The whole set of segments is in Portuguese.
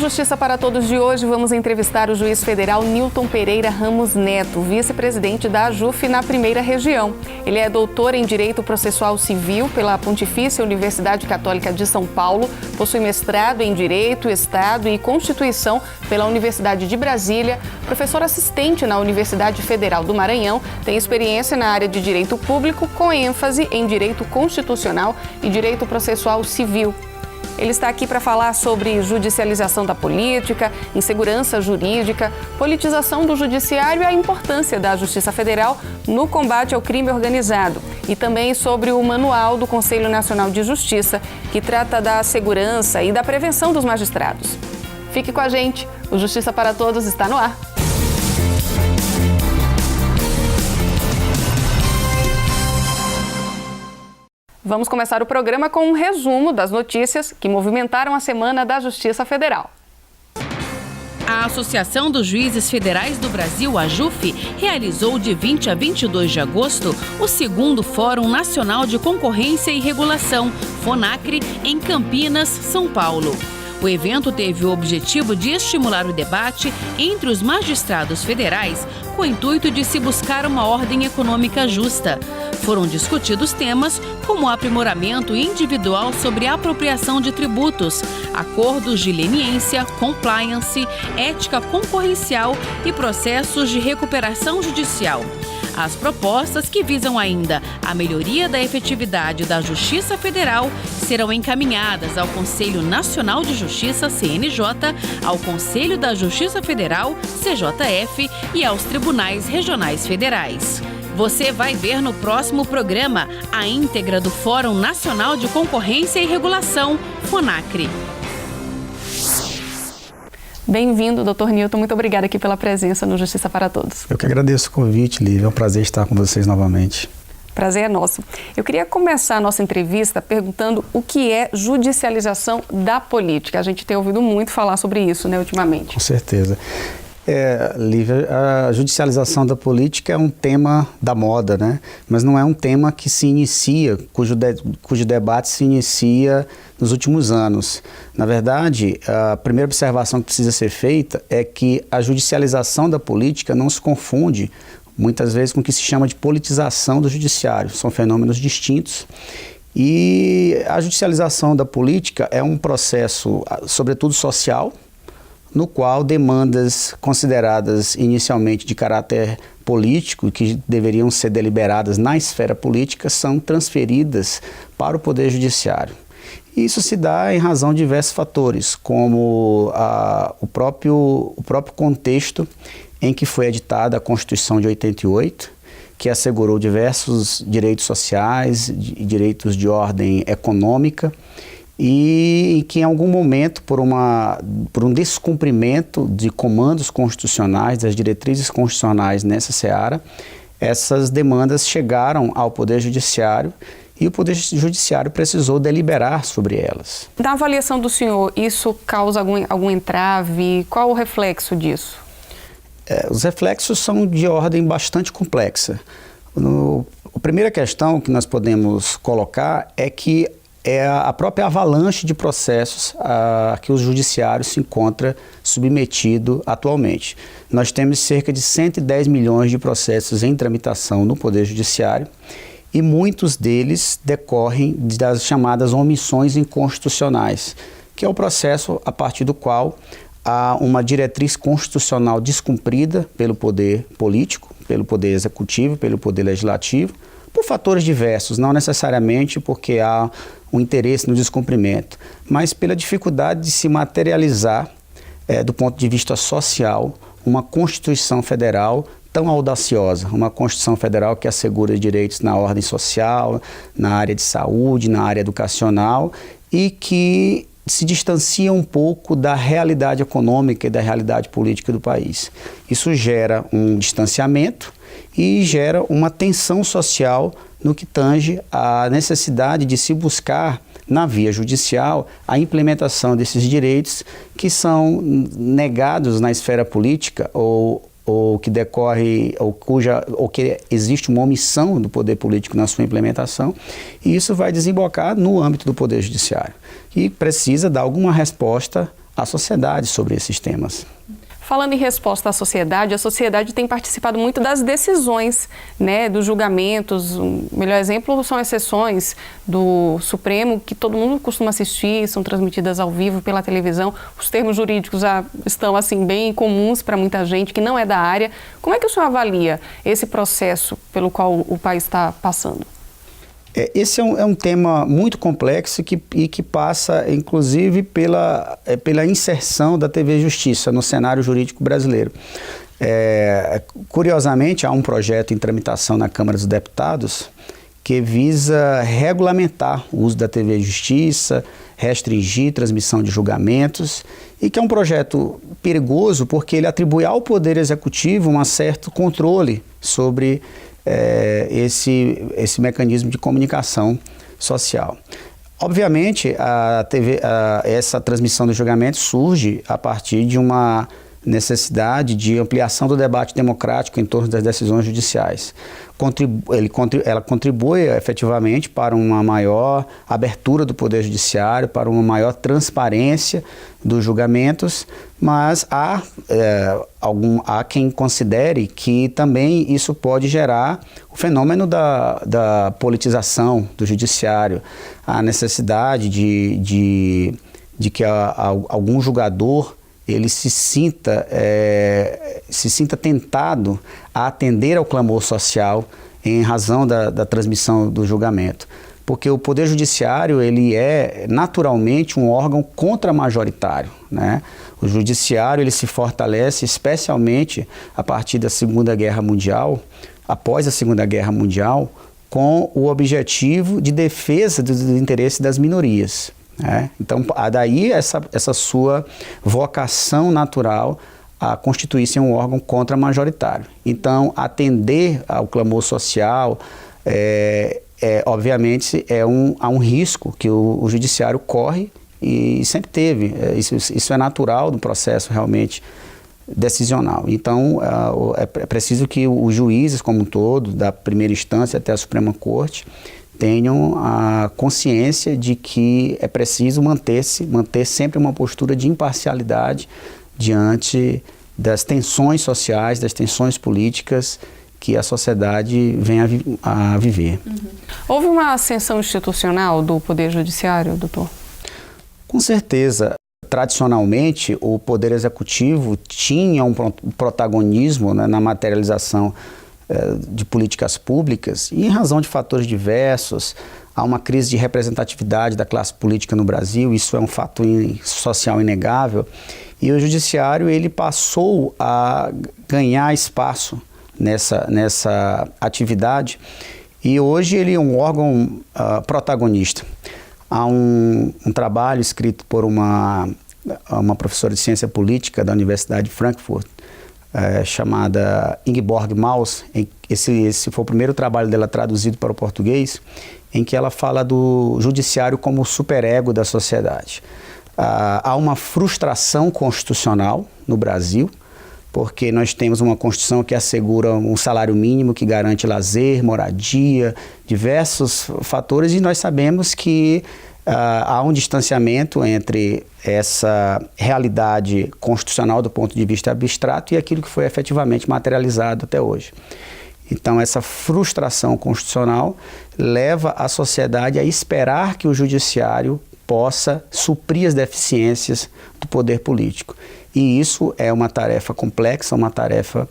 Justiça para Todos de hoje, vamos entrevistar o juiz federal Nilton Pereira Ramos Neto, vice-presidente da AJUF na Primeira Região. Ele é doutor em Direito Processual Civil pela Pontifícia Universidade Católica de São Paulo, possui mestrado em Direito, Estado e Constituição pela Universidade de Brasília, professor assistente na Universidade Federal do Maranhão, tem experiência na área de Direito Público com ênfase em Direito Constitucional e Direito Processual Civil. Ele está aqui para falar sobre judicialização da política, insegurança jurídica, politização do judiciário e a importância da Justiça Federal no combate ao crime organizado. E também sobre o manual do Conselho Nacional de Justiça, que trata da segurança e da prevenção dos magistrados. Fique com a gente, o Justiça para Todos está no ar. Vamos começar o programa com um resumo das notícias que movimentaram a Semana da Justiça Federal. A Associação dos Juízes Federais do Brasil, AJUF, realizou de 20 a 22 de agosto o segundo Fórum Nacional de Concorrência e Regulação, FONACRE, em Campinas, São Paulo. O evento teve o objetivo de estimular o debate entre os magistrados federais com o intuito de se buscar uma ordem econômica justa. Foram discutidos temas como aprimoramento individual sobre a apropriação de tributos, acordos de leniência, compliance, ética concorrencial e processos de recuperação judicial. As propostas que visam ainda a melhoria da efetividade da Justiça Federal serão encaminhadas ao Conselho Nacional de Justiça, CNJ, ao Conselho da Justiça Federal, CJF, e aos Tribunais Regionais Federais. Você vai ver no próximo programa a íntegra do Fórum Nacional de Concorrência e Regulação, FONACRE. Bem-vindo, doutor Nilton. Muito obrigada aqui pela presença no Justiça para Todos. Eu que agradeço o convite, Lívia. É um prazer estar com vocês novamente. Prazer é nosso. Eu queria começar a nossa entrevista perguntando o que é judicialização da política. A gente tem ouvido muito falar sobre isso, né, ultimamente. Com certeza. Lívia, a judicialização da política é um tema da moda, né? Mas não é um tema que se inicia, cujo debate se inicia nos últimos anos. Na verdade, a primeira observação que precisa ser feita é que a judicialização da política não se confunde muitas vezes com o que se chama de politização do judiciário. São fenômenos distintos. E a judicialização da política é um processo, sobretudo social, no qual demandas consideradas inicialmente de caráter político, que deveriam ser deliberadas na esfera política, são transferidas para o Poder Judiciário. E isso se dá em razão de diversos fatores, como o próprio contexto em que foi editada a Constituição de 88, que assegurou diversos direitos sociais e direitos de ordem econômica, e que em algum momento, por um descumprimento de comandos constitucionais, das diretrizes constitucionais nessa seara, essas demandas chegaram ao Poder Judiciário e o Poder Judiciário precisou deliberar sobre elas. Na avaliação do senhor, isso causa algum entrave? Qual o reflexo disso? Os reflexos são de ordem bastante complexa. A primeira questão que nós podemos colocar é que é a própria avalanche de processos a que o judiciário se encontra submetido atualmente. Nós temos cerca de 110 milhões de processos em tramitação no Poder Judiciário e muitos deles decorrem das chamadas omissões inconstitucionais, que é o processo a partir do qual há uma diretriz constitucional descumprida pelo poder político, pelo poder executivo, pelo poder legislativo, por fatores diversos, não necessariamente porque há um interesse no descumprimento, mas pela dificuldade de se materializar, do ponto de vista social, uma Constituição Federal tão audaciosa, uma Constituição Federal que assegura direitos na ordem social, na área de saúde, na área educacional e que se distancia um pouco da realidade econômica e da realidade política do país. Isso gera um distanciamento e gera uma tensão social no que tange à necessidade de se buscar, na via judicial, a implementação desses direitos que são negados na esfera política ou que decorre, ou que existe uma omissão do poder político na sua implementação, e isso vai desembocar no âmbito do Poder Judiciário, e precisa dar alguma resposta à sociedade sobre esses temas. Falando em resposta à sociedade, a sociedade tem participado muito das decisões, né, dos julgamentos. O melhor exemplo são as sessões do Supremo, que todo mundo costuma assistir, são transmitidas ao vivo pela televisão. Os termos jurídicos já estão assim, bem comuns para muita gente que não é da área. Como é que o senhor avalia esse processo pelo qual o país está passando? Esse é um tema muito complexo e que passa, inclusive, pela inserção da TV Justiça no cenário jurídico brasileiro. Curiosamente, há um projeto em tramitação na Câmara dos Deputados que visa regulamentar o uso da TV Justiça, restringir transmissão de julgamentos, e que é um projeto perigoso porque ele atribui ao Poder Executivo um certo controle sobre esse mecanismo de comunicação social. Obviamente, essa transmissão do julgamento surge a partir de uma necessidade de ampliação do debate democrático em torno das decisões judiciais. Ela contribui efetivamente para uma maior abertura do Poder Judiciário, para uma maior transparência dos julgamentos, mas há quem considere que também isso pode gerar o fenômeno da politização do judiciário, a necessidade de que algum julgador ele se sinta tentado a atender ao clamor social em razão da transmissão do julgamento. Porque o Poder Judiciário ele é naturalmente um órgão contramajoritário, né? O Judiciário ele se fortalece especialmente a partir da Segunda Guerra Mundial, após a Segunda Guerra Mundial, com o objetivo de defesa dos interesses das minorias. Então, daí essa sua vocação natural a constituir-se um órgão contramajoritário. Então, atender ao clamor social, obviamente, há um risco que o judiciário corre e sempre teve. Isso é natural do processo realmente decisional. Então, é preciso que os juízes como um todo, da primeira instância até a Suprema Corte, tenham a consciência de que é preciso manter sempre uma postura de imparcialidade diante das tensões sociais, das tensões políticas que a sociedade vem a viver. Uhum. Houve uma ascensão institucional do Poder Judiciário, doutor? Com certeza. Tradicionalmente, o Poder Executivo tinha um protagonismo, né, na materialização de políticas públicas, e em razão de fatores diversos, há uma crise de representatividade da classe política no Brasil, isso é um fato social inegável, e o Judiciário ele passou a ganhar espaço nessa atividade, e hoje ele é um órgão protagonista. Há um trabalho escrito por uma professora de ciência política da Universidade de Frankfurt, chamada Ingeborg Maus. Esse foi o primeiro trabalho dela traduzido para o português, em que ela fala do judiciário como o superego da sociedade. Há uma frustração constitucional no Brasil, porque nós temos uma Constituição que assegura um salário mínimo, que garante lazer, moradia, diversos fatores, e nós sabemos que há um distanciamento entre essa realidade constitucional do ponto de vista abstrato e aquilo que foi efetivamente materializado até hoje. Então, essa frustração constitucional leva a sociedade a esperar que o judiciário possa suprir as deficiências do poder político. E isso é uma tarefa complexa, uma tarefa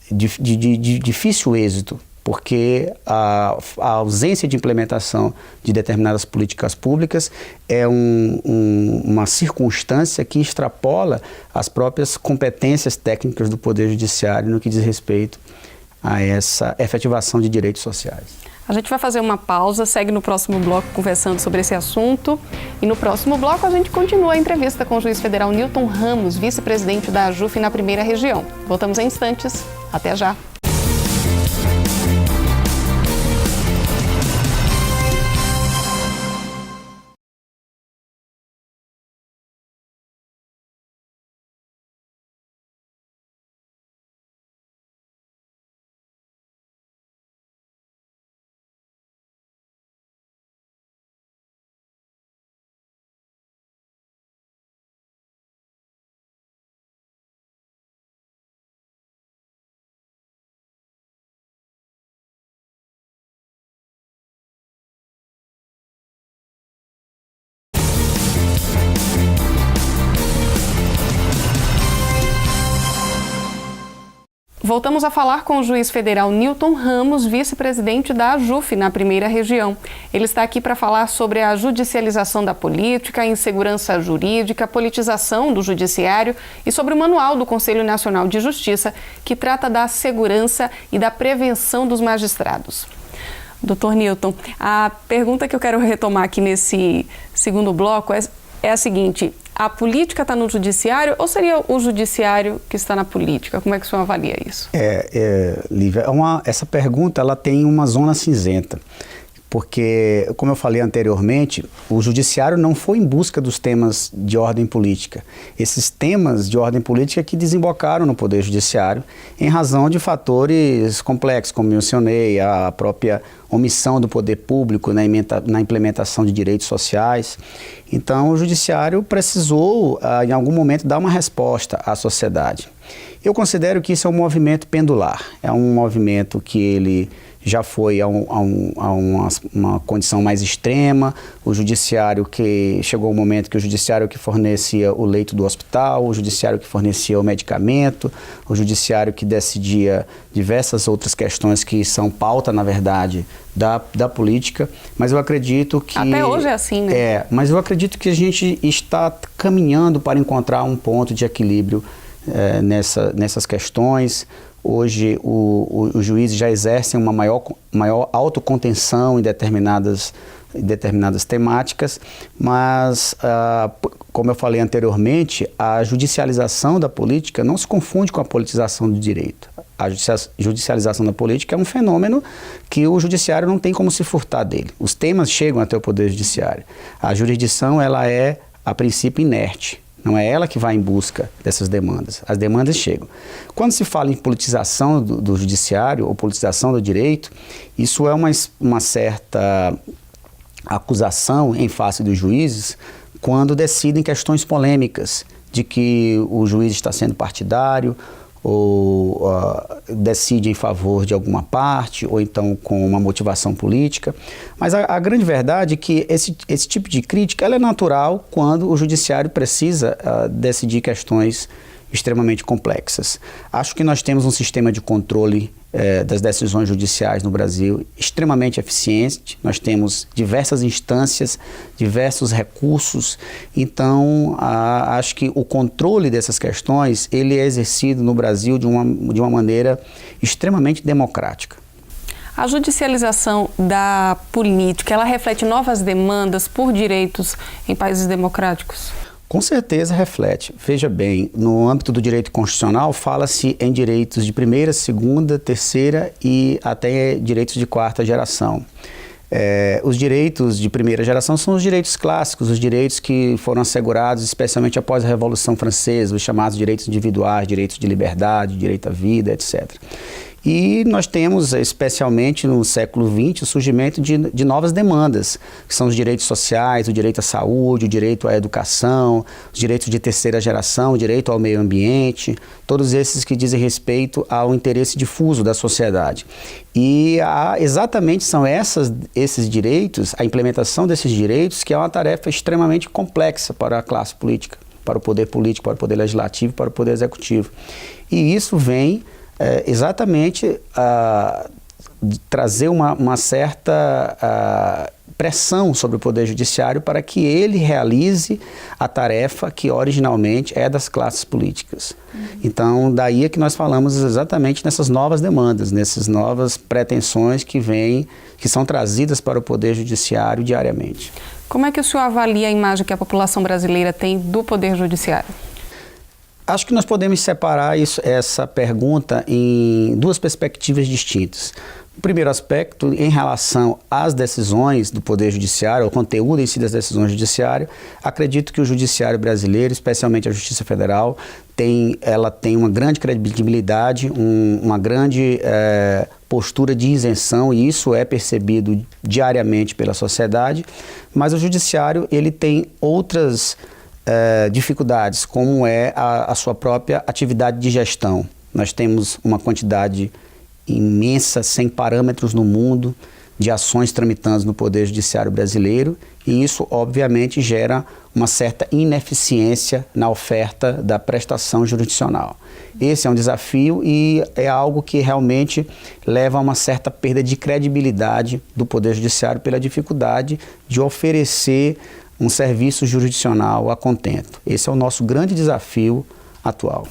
de difícil êxito, porque a ausência de implementação de determinadas políticas públicas é uma circunstância que extrapola as próprias competências técnicas do Poder Judiciário no que diz respeito a essa efetivação de direitos sociais. A gente vai fazer uma pausa, segue no próximo bloco conversando sobre esse assunto. E no próximo bloco a gente continua a entrevista com o juiz federal Nilton Ramos, vice-presidente da AJUF na primeira região. Voltamos em instantes. Até já! Voltamos a falar com o juiz federal Nilton Ramos, vice-presidente da AJUF na primeira região. Ele está aqui para falar sobre a judicialização da política, a insegurança jurídica, a politização do judiciário e sobre o manual do Conselho Nacional de Justiça, que trata da segurança e da prevenção dos magistrados. Doutor Nilton, a pergunta que eu quero retomar aqui nesse segundo bloco é a seguinte: a política está no judiciário ou seria o judiciário que está na política? Como é que o senhor avalia isso? Lívia, essa pergunta ela tem uma zona cinzenta, porque, como eu falei anteriormente, o judiciário não foi em busca dos temas de ordem política. Esses temas de ordem política que desembocaram no Poder Judiciário em razão de fatores complexos, como mencionei, a própria omissão do poder público na implementação de direitos sociais. Então, o judiciário precisou, em algum momento, dar uma resposta à sociedade. Eu considero que isso é um movimento pendular, é um movimento que ele já foi a uma condição mais extrema. O judiciário que chegou o momento que o judiciário que fornecia o leito do hospital, o judiciário que fornecia o medicamento, o judiciário que decidia diversas outras questões que são pauta, na verdade, da política, mas eu acredito que... Até hoje é assim, né? Mas eu acredito que a gente está caminhando para encontrar um ponto de equilíbrio nessas questões. Hoje, os juízes já exercem uma maior autocontenção em determinadas temáticas, mas, como eu falei anteriormente, a judicialização da política não se confunde com a politização do direito. A judicialização da política é um fenômeno que o judiciário não tem como se furtar dele. Os temas chegam até o Poder Judiciário. A jurisdição, ela é, a princípio, inerte. Não é ela que vai em busca dessas demandas. As demandas chegam. Quando se fala em politização do judiciário ou politização do direito, isso é uma certa acusação em face dos juízes quando decidem questões polêmicas de que o juiz está sendo partidário ou decide em favor de alguma parte, ou então com uma motivação política. Mas a grande verdade é que esse tipo de crítica ela é natural quando o judiciário precisa decidir questões extremamente complexas. Acho que nós temos um sistema de controle das decisões judiciais no Brasil extremamente eficiente. Nós temos diversas instâncias, diversos recursos. Então, acho que o controle dessas questões ele é exercido no Brasil de uma maneira extremamente democrática. A judicialização da política, ela reflete novas demandas por direitos em países democráticos? Com certeza reflete. Veja bem, no âmbito do direito constitucional, fala-se em direitos de primeira, segunda, terceira e até direitos de quarta geração. Os direitos de primeira geração são os direitos clássicos, os direitos que foram assegurados especialmente após a Revolução Francesa, os chamados direitos individuais, direitos de liberdade, direito à vida, etc. E nós temos, especialmente no século XX, o surgimento de novas demandas, que são os direitos sociais, o direito à saúde, o direito à educação, os direitos de terceira geração, o direito ao meio ambiente, todos esses que dizem respeito ao interesse difuso da sociedade. E exatamente são esses direitos, a implementação desses direitos, que é uma tarefa extremamente complexa para a classe política, para o poder político, para o poder legislativo, para o poder executivo. E isso vem exatamente trazer uma certa pressão sobre o Poder Judiciário para que ele realize a tarefa que originalmente é das classes políticas. Então, daí é que nós falamos exatamente nessas novas demandas, nessas novas pretensões que são trazidas para o Poder Judiciário diariamente. Como é que o senhor avalia a imagem que a população brasileira tem do Poder Judiciário? Acho que nós podemos separar essa pergunta em duas perspectivas distintas. O primeiro aspecto, em relação às decisões do Poder Judiciário, ao conteúdo em si das decisões judiciárias, acredito que o Judiciário brasileiro, especialmente a Justiça Federal, ela tem uma grande credibilidade, uma grande postura de isenção, e isso é percebido diariamente pela sociedade, mas o Judiciário ele tem outras dificuldades, como é a sua própria atividade de gestão. Nós temos uma quantidade imensa, sem parâmetros no mundo, de ações tramitando no Poder Judiciário brasileiro, e isso, obviamente, gera uma certa ineficiência na oferta da prestação jurisdicional. Esse é um desafio e é algo que realmente leva a uma certa perda de credibilidade do Poder Judiciário pela dificuldade de oferecer um serviço jurisdicional a contento. Esse é o nosso grande desafio atual.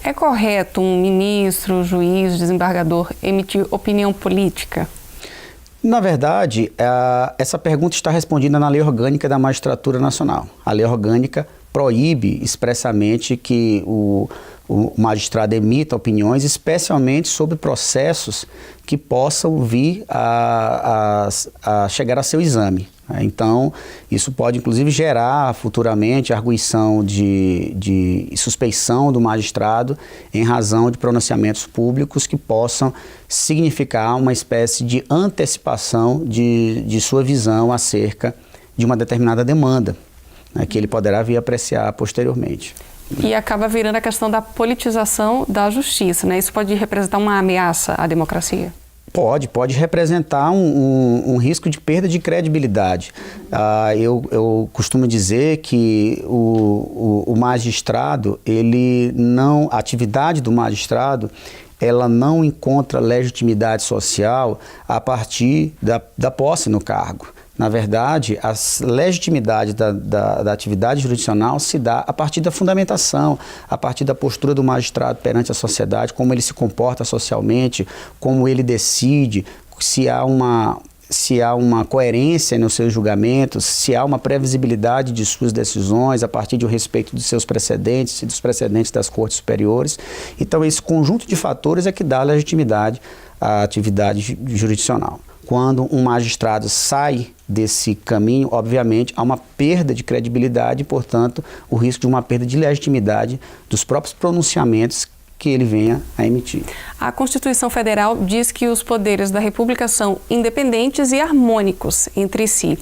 É correto um ministro, juiz, desembargador emitir opinião política? Na verdade, essa pergunta está respondida na Lei Orgânica da Magistratura Nacional. A Lei Orgânica proíbe expressamente que o magistrado emita opiniões, especialmente sobre processos que possam vir a chegar a seu exame. Então, isso pode inclusive gerar futuramente arguição de suspeição do magistrado em razão de pronunciamentos públicos que possam significar uma espécie de antecipação de sua visão acerca de uma determinada demanda, né, que ele poderá vir apreciar posteriormente. E acaba virando a questão da politização da justiça, né? Isso pode representar uma ameaça à democracia? Pode representar um risco de perda de credibilidade. Eu costumo dizer que o magistrado, a atividade do magistrado, ela não encontra legitimidade social a partir da posse no cargo. Na verdade, a legitimidade da atividade jurisdicional se dá a partir da fundamentação, a partir da postura do magistrado perante a sociedade, como ele se comporta socialmente, como ele decide, se há uma coerência nos seus julgamentos, se há uma previsibilidade de suas decisões a partir do respeito dos seus precedentes e dos precedentes das cortes superiores. Então, esse conjunto de fatores é que dá legitimidade à atividade jurisdicional. Quando um magistrado sai desse caminho, obviamente, há uma perda de credibilidade e, portanto, o risco de uma perda de legitimidade dos próprios pronunciamentos que ele venha a emitir. A Constituição Federal diz que os poderes da República são independentes e harmônicos entre si.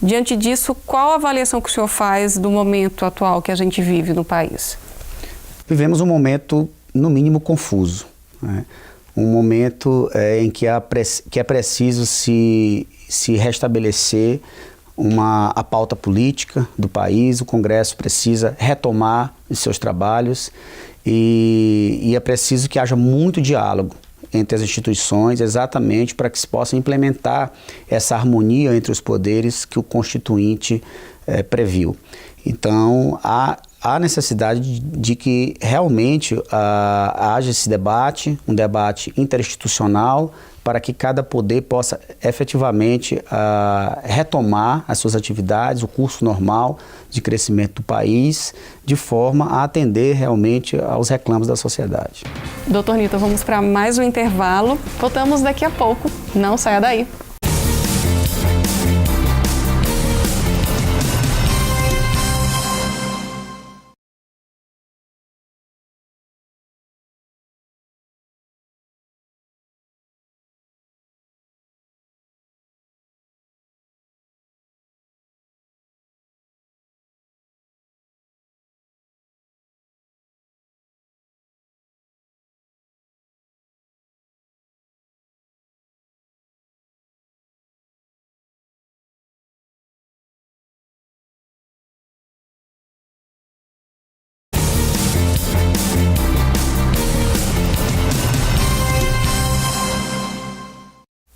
Diante disso, qual a avaliação que o senhor faz do momento atual que a gente vive no país? Vivemos um momento, no mínimo, confuso, né? Um momento em que é preciso se restabelecer a pauta política do país. O Congresso precisa retomar os seus trabalhos e é preciso que haja muito diálogo entre as instituições, exatamente para que se possa implementar essa harmonia entre os poderes que o Constituinte previu. Então, há necessidade de que realmente haja esse debate, um debate interinstitucional, para que cada poder possa efetivamente retomar as suas atividades, o curso normal de crescimento do país, de forma a atender realmente aos reclamos da sociedade. Doutor Newton, vamos para mais um intervalo. Voltamos daqui a pouco. Não saia daí.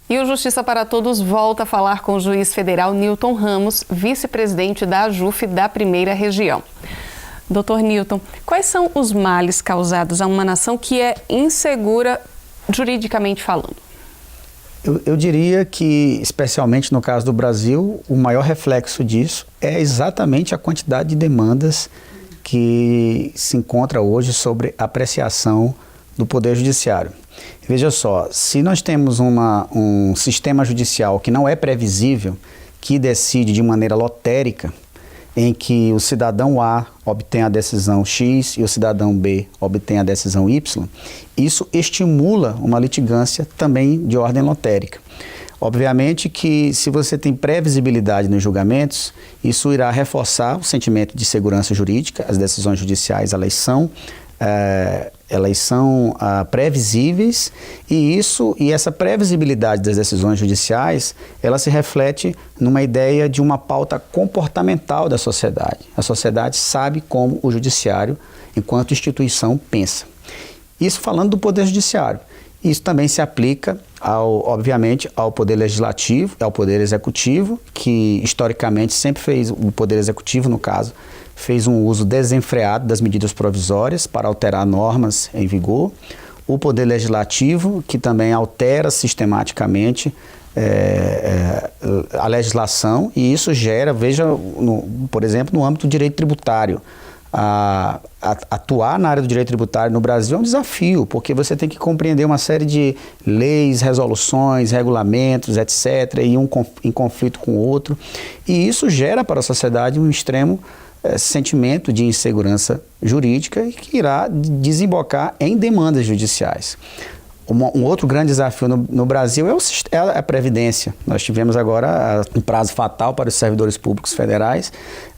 E o Justiça para Todos volta a falar com o juiz federal Newton Ramos, vice-presidente da AJUF da Primeira Região. Doutor Newton, quais são os males causados a uma nação que é insegura juridicamente falando? Eu diria que, especialmente no caso do Brasil, o maior reflexo disso é exatamente a quantidade de demandas que se encontra hoje sobre apreciação do Poder Judiciário. Veja só, se nós temos um sistema judicial que não é previsível, que decide de maneira lotérica, em que o cidadão A obtém a decisão X e o cidadão B obtém a decisão Y, isso estimula uma litigância também de ordem lotérica. Obviamente que se você tem previsibilidade nos julgamentos, isso irá reforçar o sentimento de segurança jurídica, as decisões judiciais, elas são elas são previsíveis e essa previsibilidade das decisões judiciais, ela se reflete numa ideia de uma pauta comportamental da sociedade. A sociedade sabe como o judiciário, enquanto instituição, pensa. Isso falando do Poder Judiciário. Isso também se aplica, obviamente, ao Poder Legislativo, ao Poder Executivo, que historicamente sempre fez, o Poder Executivo, no caso, fez um uso desenfreado das medidas provisórias para alterar normas em vigor. O Poder Legislativo, que também altera sistematicamente a legislação, e isso gera, veja, por exemplo, no âmbito do direito tributário. Atuar na área do direito tributário no Brasil é um desafio, porque você tem que compreender uma série de leis, resoluções, regulamentos, etc., e um em conflito com o outro, e isso gera para a sociedade um extremo sentimento de insegurança jurídica que irá desembocar em demandas judiciais. Um outro grande desafio no Brasil é a Previdência. Nós tivemos agora um prazo fatal para os servidores públicos federais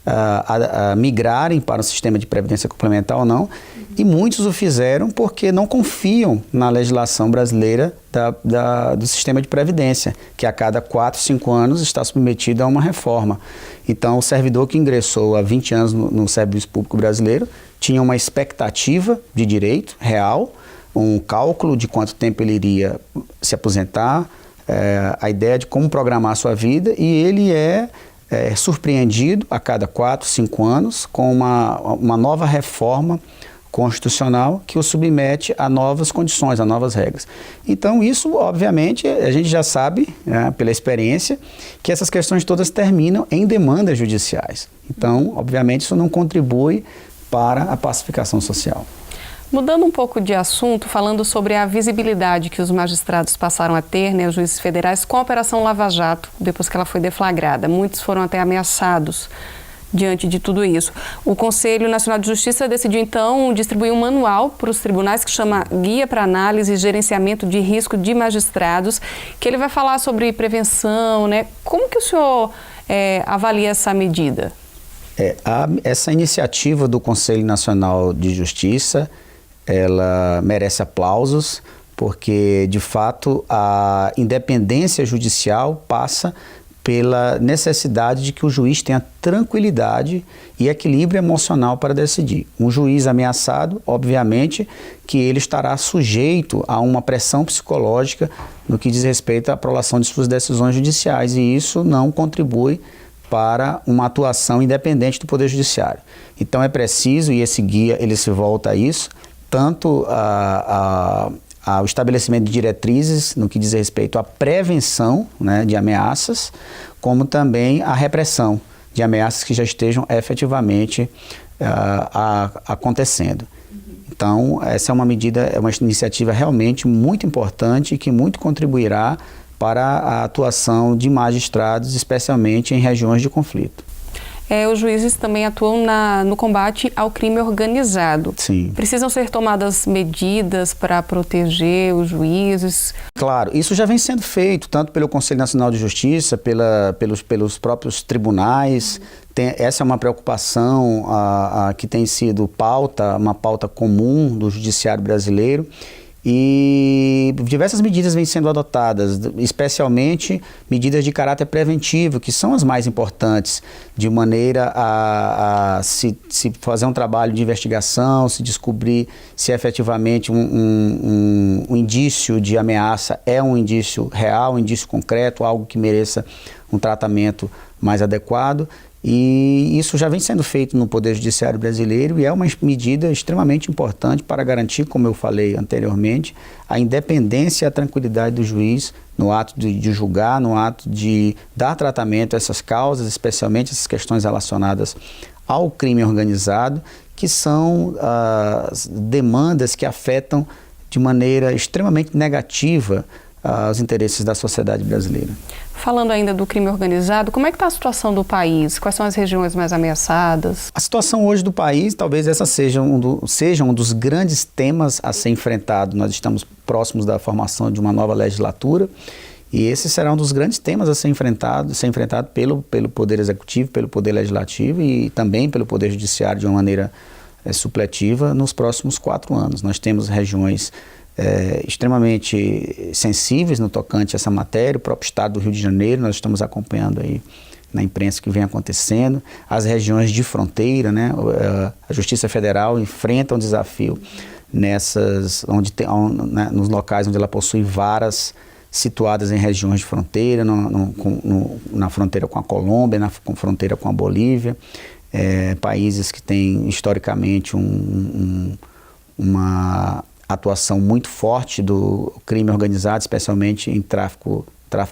a migrarem para o sistema de Previdência Complementar ou não, e muitos o fizeram porque não confiam na legislação brasileira do sistema de Previdência, que a cada 4, 5 anos está submetido a uma reforma. Então, o servidor que ingressou há 20 anos no serviço público brasileiro tinha uma expectativa de direito real, um cálculo de quanto tempo ele iria se aposentar, a ideia de como programar a sua vida, e ele é surpreendido a cada 4, 5 anos com uma nova reforma constitucional que o submete a novas condições, a novas regras. Então isso, obviamente, a gente já sabe, pela experiência, que essas questões todas terminam em demandas judiciais. Então, obviamente, isso não contribui para a pacificação social. Mudando um pouco de assunto, falando sobre a visibilidade que os magistrados passaram a ter, os juízes federais, com a Operação Lava Jato, depois que ela foi deflagrada. Muitos foram até ameaçados diante de tudo isso. O Conselho Nacional de Justiça decidiu, então, distribuir um manual para os tribunais que chama Guia para Análise e Gerenciamento de Risco de Magistrados, que ele vai falar sobre prevenção, Como que o senhor avalia essa medida? Essa iniciativa do Conselho Nacional de Justiça, ela merece aplausos, porque, de fato, a independência judicial passa pela necessidade de que o juiz tenha tranquilidade e equilíbrio emocional para decidir. Um juiz ameaçado, obviamente, que ele estará sujeito a uma pressão psicológica no que diz respeito à aprovação de suas decisões judiciais, e isso não contribui para uma atuação independente do Poder Judiciário. Então é preciso, e esse guia ele se volta a isso, tanto ao estabelecimento de diretrizes no que diz respeito à prevenção de ameaças, como também à repressão de ameaças que já estejam efetivamente acontecendo. Então, essa é uma medida, é uma iniciativa realmente muito importante e que muito contribuirá para a atuação de magistrados, especialmente em regiões de conflito. Os juízes também atuam no combate ao crime organizado. Sim. Precisam ser tomadas medidas para proteger os juízes? Claro, isso já vem sendo feito, tanto pelo Conselho Nacional de Justiça, pelos próprios tribunais. Essa é uma preocupação que tem sido uma pauta comum do judiciário brasileiro. E diversas medidas vêm sendo adotadas, especialmente medidas de caráter preventivo, que são as mais importantes, de maneira a se fazer um trabalho de investigação, se descobrir se efetivamente um indício de ameaça é um indício real, um indício concreto, algo que mereça um tratamento mais adequado. E isso já vem sendo feito no Poder Judiciário brasileiro e é uma medida extremamente importante para garantir, como eu falei anteriormente, a independência e a tranquilidade do juiz no ato de julgar, no ato de dar tratamento a essas causas, especialmente essas questões relacionadas ao crime organizado, que são as demandas que afetam de maneira extremamente negativa os interesses da sociedade brasileira. Falando ainda do crime organizado, como é que está a situação do país? Quais são as regiões mais ameaçadas? A situação hoje do país, talvez essa seja um dos grandes temas a ser enfrentado. Nós estamos próximos da formação de uma nova legislatura e esse será um dos grandes temas a ser enfrentado pelo Poder Executivo, pelo Poder Legislativo e também pelo Poder Judiciário de uma maneira supletiva nos próximos 4 anos. Nós temos regiões extremamente sensíveis no tocante a essa matéria, o próprio estado do Rio de Janeiro, nós estamos acompanhando aí na imprensa que vem acontecendo, as regiões de fronteira, né? A Justiça Federal enfrenta um desafio nos locais onde ela possui varas situadas em regiões de fronteira, na fronteira com a Colômbia, na fronteira com a Bolívia, países que têm historicamente uma atuação muito forte do crime organizado, especialmente em tráfico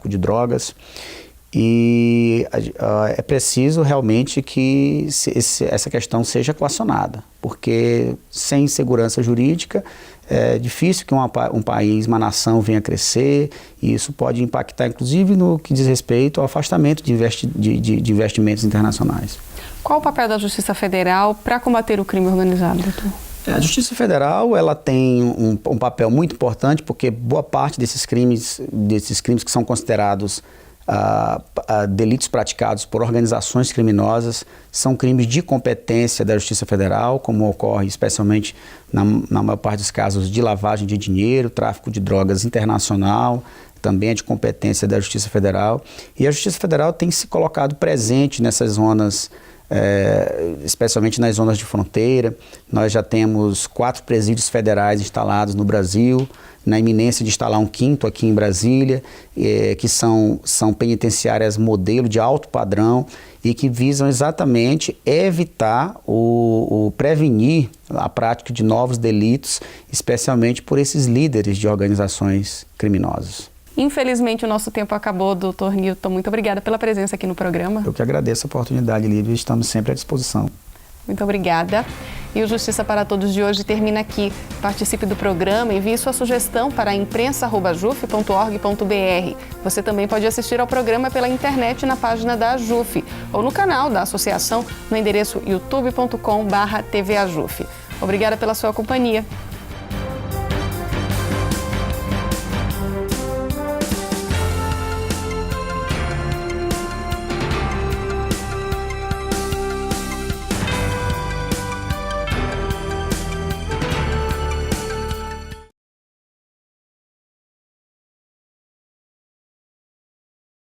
de drogas. E é preciso realmente que essa questão seja equacionada, porque sem segurança jurídica é difícil que um país, uma nação venha a crescer, e isso pode impactar inclusive no que diz respeito ao afastamento de investimentos internacionais. Qual o papel da Justiça Federal para combater o crime organizado, doutor? A Justiça Federal ela tem um papel muito importante, porque boa parte desses crimes que são considerados delitos praticados por organizações criminosas são crimes de competência da Justiça Federal, como ocorre especialmente na maior parte dos casos de lavagem de dinheiro, tráfico de drogas internacional, também é de competência da Justiça Federal. E a Justiça Federal tem se colocado presente nessas zonas, especialmente nas zonas de fronteira. Nós já temos 4 presídios federais instalados no Brasil, na iminência de instalar um 5º aqui em Brasília, que são penitenciárias modelo de alto padrão e que visam exatamente evitar prevenir a prática de novos delitos, especialmente por esses líderes de organizações criminosas. Infelizmente o nosso tempo acabou, doutor Newton. Muito obrigada pela presença aqui no programa. Eu que agradeço a oportunidade, Lívia, estamos sempre à disposição. Muito obrigada. E o Justiça para Todos de hoje termina aqui. Participe do programa e envie sua sugestão para imprensa@juf.org.br. Você também pode assistir ao programa pela internet na página da AJUF ou no canal da associação no endereço youtube.com/tvajuf. Obrigada pela sua companhia.